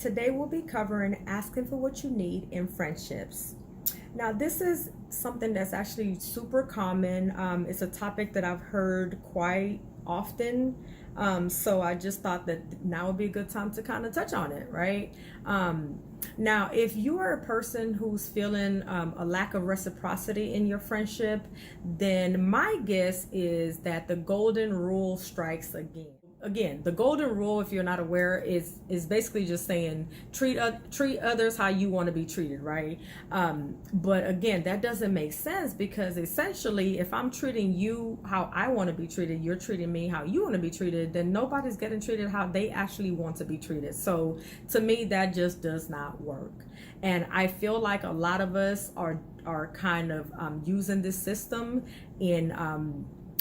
Today we'll be covering asking for what you need in friendships. Now, this is something that's actually super common. It's a topic that I've heard quite often. So I just thought that now would be a good time to kind of touch on it, right? Now, if you are a person who's feeling a lack of reciprocity in your friendship, then my guess is that the golden rule strikes again. The golden rule, if you're not aware, is basically just saying treat others how you want to be treated, right? But again, that doesn't make sense, because essentially, if I'm treating you how I want to be treated, you're treating me how you want to be treated, then nobody's getting treated how they actually want to be treated. So to me, that just does not work. And I feel like a lot of us are kind of using this system in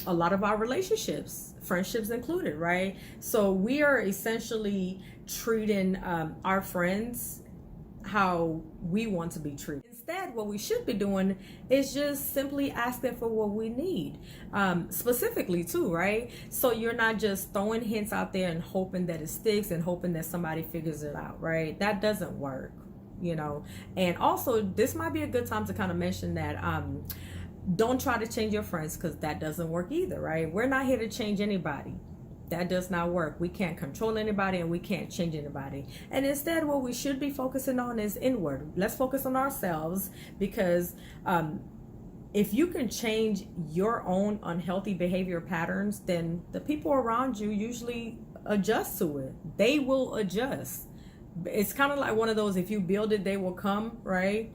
a lot of our relationships, friendships included, right? So we are essentially treating our friends how we want to be treated. Instead, what we should be doing is just simply asking for what we need, specifically too, right? So you're not just throwing hints out there and hoping that it sticks and hoping that somebody figures it out, right? That doesn't work, you know. And also, this might be a good time to kind of mention that don't try to change your friends, because that doesn't work either, right? We're not here to change anybody. That does not work. We can't control anybody and we can't change anybody. And instead, what we should be focusing on is inward. Let's focus on ourselves, because if you can change your own unhealthy behavior patterns, then the people around you usually adjust to it. They will adjust. It's kind of like one of those, if you build it, they will come, right?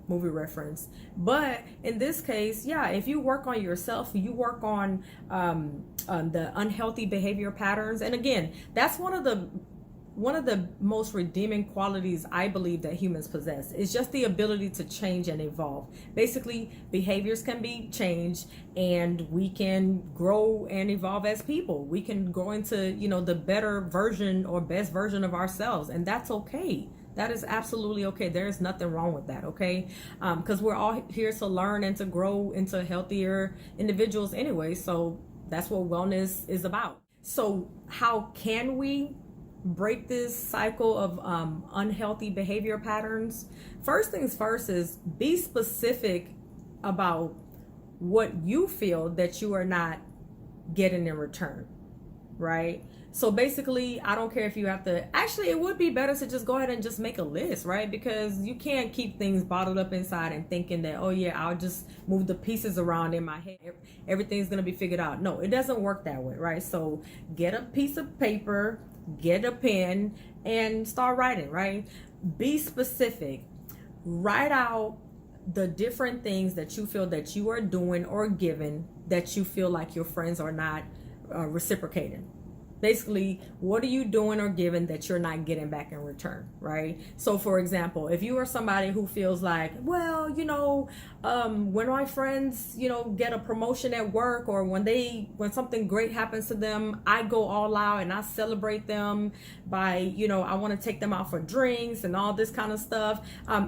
Movie reference. But in this case, yeah, if you work on yourself, you work on the unhealthy behavior patterns. And again, that's one of the most redeeming qualities I believe that humans possess. It's just the ability to change and evolve. Basically, behaviors can be changed and we can grow and evolve as people. We can grow into, the better version or best version of ourselves, and that's okay. That is absolutely okay. There is nothing wrong with that, okay? Because we're all here to learn and to grow into healthier individuals anyway. So that's what wellness is about. So how can we break this cycle of unhealthy behavior patterns? First things first is be specific about what you feel that you are not getting in return, right? So basically, I don't care if you have to, actually, it would be better to just go ahead and just make a list, right? Because you can't keep things bottled up inside and thinking that, oh yeah, I'll just move the pieces around in my head. Everything's going to be figured out. No, it doesn't work that way, right? So get a piece of paper, get a pen, and start writing, right? Be specific. Write out the different things that you feel that you are doing or giving that you feel like your friends are not reciprocating. Basically, what are you doing or giving that you're not getting back in return, right? So for example, if you are somebody who feels like, well, when my friends, get a promotion at work, or when something great happens to them, I go all out and I celebrate them by, I want to take them out for drinks and all this kind of stuff.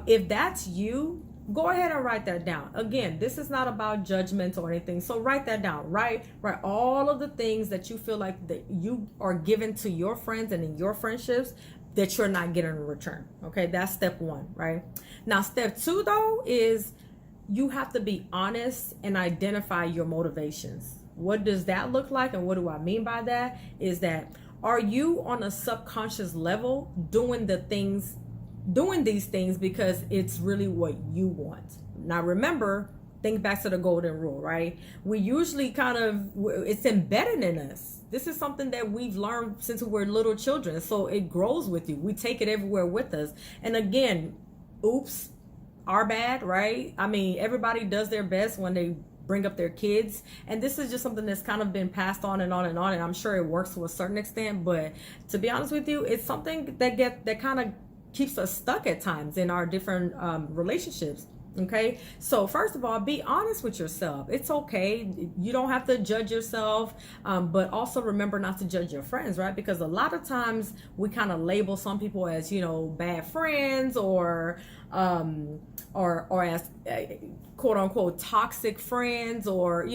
If that's you, go ahead and write that down. Again, this is not about judgment or anything. So write that down. Write all of the things that you feel like that you are giving to your friends and in your friendships that you're not getting in return. Okay, that's step one, right? Now, step two, though, is you have to be honest and identify your motivations. What does that look like? And what do I mean by that? Is that, are you on a subconscious level doing these things because it's really what you want? Now remember, think back to the golden rule, right? We usually it's embedded in us. This is something that we've learned since we were little children. So it grows with you. We take it everywhere with us. And again, oops, our bad, right? I mean, everybody does their best when they bring up their kids, and this is just something that's kind of been passed on and on and on, and I'm sure it works to a certain extent, but to be honest with you, it's something that kind of keeps us stuck at times in our different relationships. Okay, so first of all, be honest with yourself. It's okay. You don't have to judge yourself, but also remember not to judge your friends, right? Because a lot of times we kind of label some people as, bad friends, or as quote unquote toxic friends, or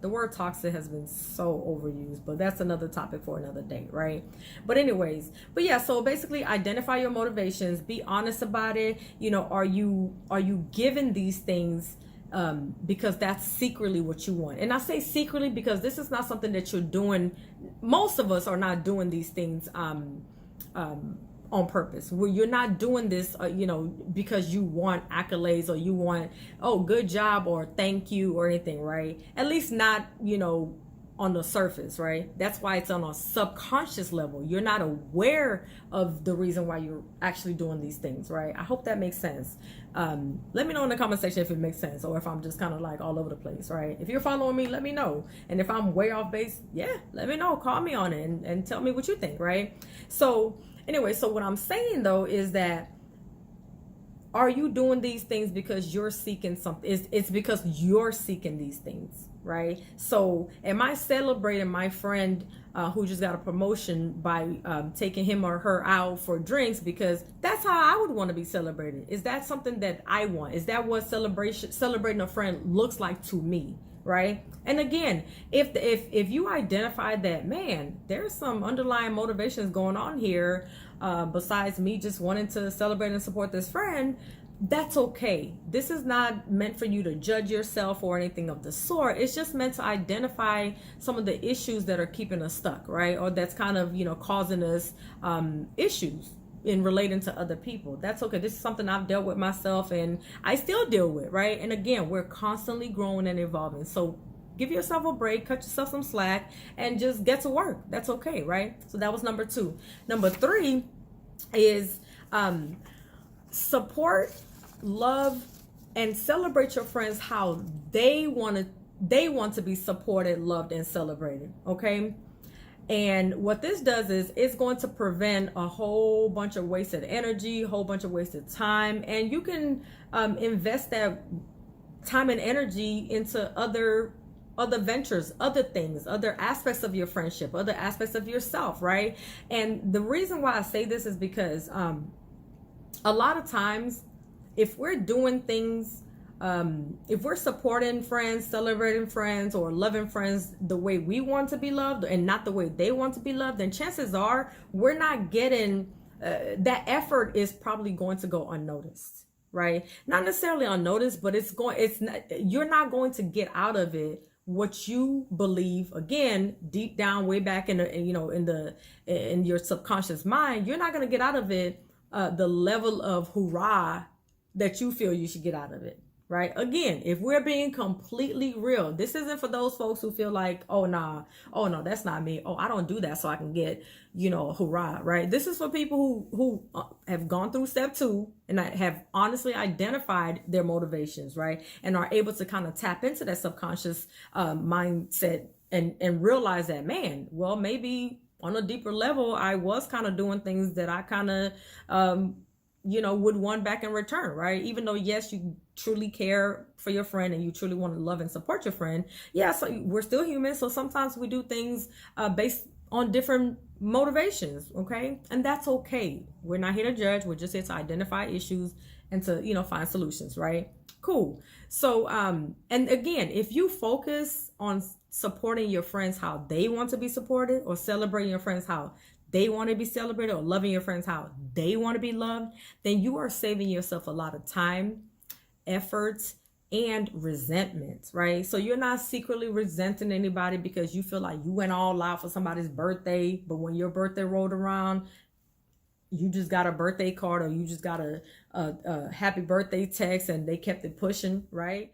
the word toxic has been so overused, but that's another topic for another day, right? But anyways, but yeah, so basically identify your motivations, be honest about it. Are you given these things because that's secretly what you want? And I say secretly because this is not something that you're doing. Most of us are not doing these things on purpose, where you're not doing this because you want accolades, or you want, oh, good job, or thank you, or anything, right? At least not on the surface, right? That's why it's on a subconscious level. You're not aware of the reason why you're actually doing these things, right? I hope that makes sense. Let me know in the comment section if it makes sense, or if I'm just kind of like all over the place, right? If you're following me, let me know. And if I'm way off base, yeah, let me know. Call me on it and tell me what you think, right? So anyway, so what I'm saying though is that, are you doing these things because you're seeking something? It's because you're seeking these things, right? So am I celebrating my friend who just got a promotion by taking him or her out for drinks because that's how I would want to be celebrated? Is that something that I want? Is that what celebrating a friend looks like to me? Right? And again, if you identify that, man, there's some underlying motivations going on here, besides me just wanting to celebrate and support this friend, that's okay. This is not meant for you to judge yourself or anything of the sort. It's just meant to identify some of the issues that are keeping us stuck, right? Or that's kind of causing us issues in relating to other people. That's okay. This is something I've dealt with myself, and I still deal with, right? And again, we're constantly growing and evolving. So give yourself a break, cut yourself some slack, and just get to work. That's okay, right? So that was number 2. Number 3 is support, love, and celebrate your friends how they want to be supported, loved, and celebrated. Okay. And what this does is it's going to prevent a whole bunch of wasted energy, a whole bunch of wasted time, and you can invest that time and energy into other ventures, other things, other aspects of your friendship, other aspects of yourself, right? And the reason why I say this is because a lot of times, if we're doing things, if we're supporting friends, celebrating friends, or loving friends the way we want to be loved and not the way they want to be loved, then chances are we're not getting that effort is probably going to go unnoticed, right? Not necessarily unnoticed, but you're not going to get out of it what you believe, again, deep down, way back in your subconscious mind. You're not going to get out of it the level of hoorah that you feel you should get out of it, right? Again, if we're being completely real, this isn't for those folks who feel like, oh no, that's not me. Oh, I don't do that so I can get, hoorah, right? This is for people who have gone through step 2 and have honestly identified their motivations, right? And are able to kind of tap into that subconscious mindset and realize that, man, well, maybe on a deeper level, I was kind of doing things that I kind of, would want back in return, right? Even though, yes, you truly care for your friend and you truly want to love and support your friend. Yeah, so we're still human. So sometimes we do things based on different motivations, okay? And that's okay. We're not here to judge. We're just here to identify issues and to, find solutions, right? Cool. So, and again, if you focus on supporting your friends how they want to be supported, or celebrating your friends how they want to be celebrated, or loving your friends how they want to be loved, then you are saving yourself a lot of time, effort, and resentment, right? So you're not secretly resenting anybody because you feel like you went all out for somebody's birthday, but when your birthday rolled around, you just got a birthday card, or you just got a happy birthday text, and they kept it pushing, right?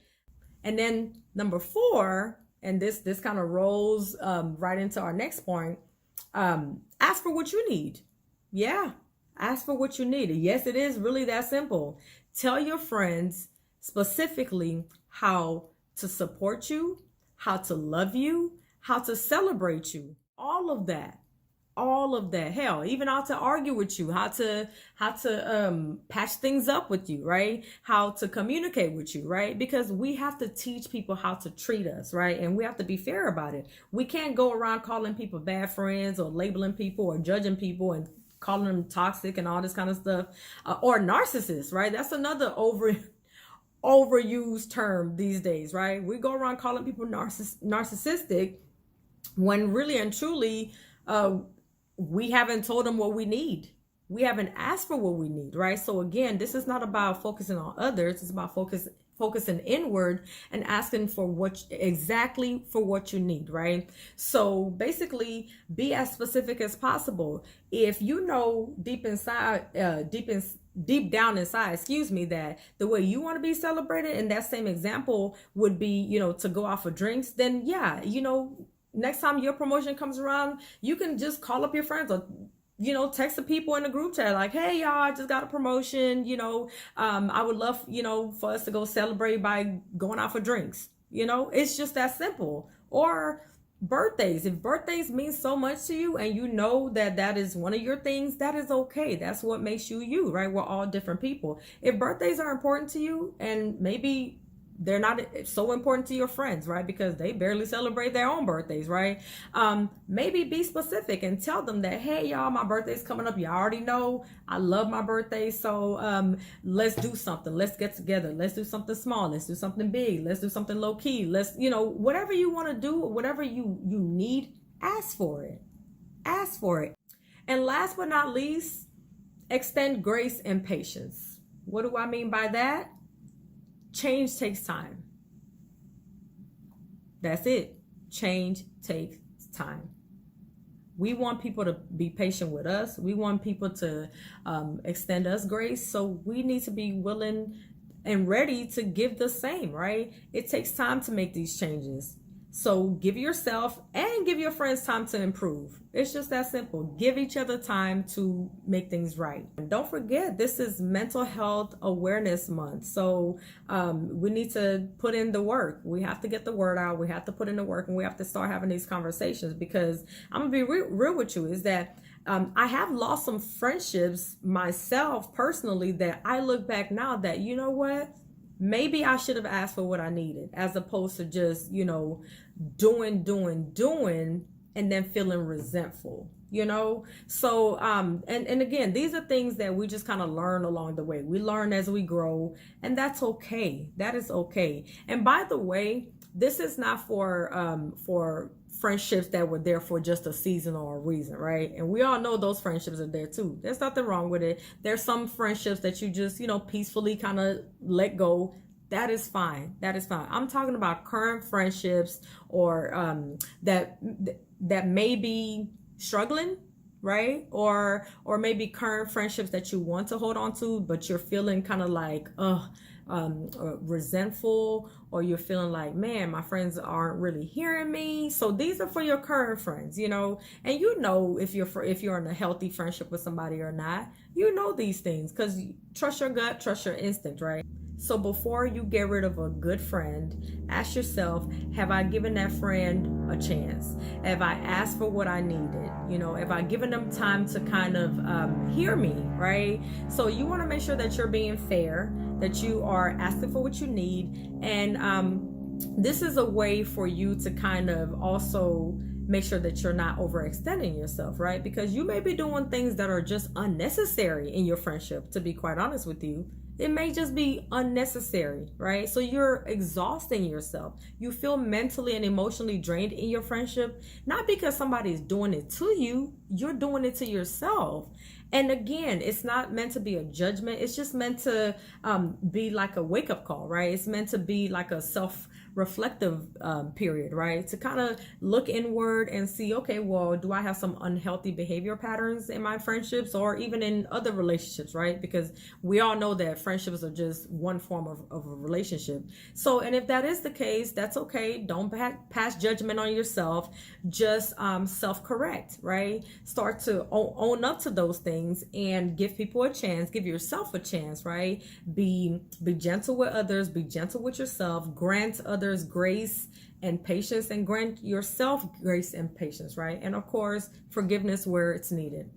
And then number 4, and this kind of rolls right into our next point, ask for what you need. Yeah, ask for what you need. Yes, it is really that simple. Tell your friends specifically how to support you, how to love you, how to celebrate you. All of that. Hell, even how to argue with you, how to patch things up with you, right? How to communicate with you, right? Because we have to teach people how to treat us, right? And we have to be fair about it. We can't go around calling people bad friends, or labeling people, or judging people and calling them toxic and all this kind of stuff, or narcissists, right? That's another overused term these days, right? We go around calling people narcissistic when really and truly, uh, we haven't told them what we need. We haven't asked for what we need, right? So again, this is not about focusing on others. It's about focusing inward and asking for what you need, right? So basically, be as specific as possible. If you know deep down inside, excuse me, that the way you want to be celebrated, and that same example would be, to go out for drinks, then yeah, next time your promotion comes around, you can just call up your friends, or text the people in the group chat like, hey y'all, I just got a promotion, I would love, for us to go celebrate by going out for drinks. It's just that simple. Or birthdays, if birthdays mean so much to you and you know that that is one of your things, that is okay. That's what makes you you, right? We're all different people. If birthdays are important to you, and maybe they're not so important to your friends, right? Because they barely celebrate their own birthdays, right? Maybe be specific and tell them that, hey, y'all, my birthday's coming up. Y'all already know I love my birthday. So let's do something. Let's get together. Let's do something small. Let's do something big. Let's do something low key. Let's, whatever you want to do, whatever you need, ask for it. Ask for it. And last but not least, extend grace and patience. What do I mean by that? Change takes time. That's it. Change takes time. We want people to be patient with us. We want people to extend us grace. So we need to be willing and ready to give the same, right? It takes time to make these changes. So give yourself and give your friends time to improve. It's just that simple. Give each other time to make things right. And don't forget, this is Mental Health Awareness Month. So we need to put in the work. We have to get the word out. We have to put in the work, and we have to start having these conversations, because I'm going to be real with you, is that I have lost some friendships myself personally that I look back now that, you know what? Maybe I should have asked for what I needed, as opposed to just, doing, and then feeling resentful, So, and again, these are things that we just kind of learn along the way. We learn as we grow, and that's okay. That is okay. And by the way, this is not for friendships that were there for just a season or a reason, right? And we all know those friendships are there too. There's nothing wrong with it. There's some friendships that you just, peacefully kind of let go. That is fine. That is fine. I'm talking about current friendships, or that may be struggling, right? Or maybe current friendships that you want to hold on to, but you're feeling kind of like, resentful, or you're feeling like, man, my friends aren't really hearing me. So these are for your current friends, and if you're in a healthy friendship with somebody or not, these things, because trust your gut, trust your instinct, right? So before you get rid of a good friend, ask yourself, have I given that friend a chance? Have I asked for what I needed? Have I given them time to kind of hear me, right? So you want to make sure that you're being fair, that you are asking for what you need. And this is a way for you to kind of also make sure that you're not overextending yourself, right? Because you may be doing things that are just unnecessary in your friendship, to be quite honest with you. It may just be unnecessary, right? So you're exhausting yourself. You feel mentally and emotionally drained in your friendship, not because somebody's doing it to you, you're doing it to yourself. And again, it's not meant to be a judgment. It's just meant to be like a wake-up call, right? It's meant to be like a self-reflective period, right? To kind of look inward and see, okay, well, do I have some unhealthy behavior patterns in my friendships, or even in other relationships, right? Because we all know that friendships are just one form of a relationship. So, and if that is the case, that's okay. Don't pass judgment on yourself. Just self-correct, right? Start to own up to those things and give people a chance. Give yourself a chance, right? Be gentle with others. Be gentle with yourself. Grant others grace and patience, and grant yourself grace and patience, right? And of course, forgiveness where it's needed.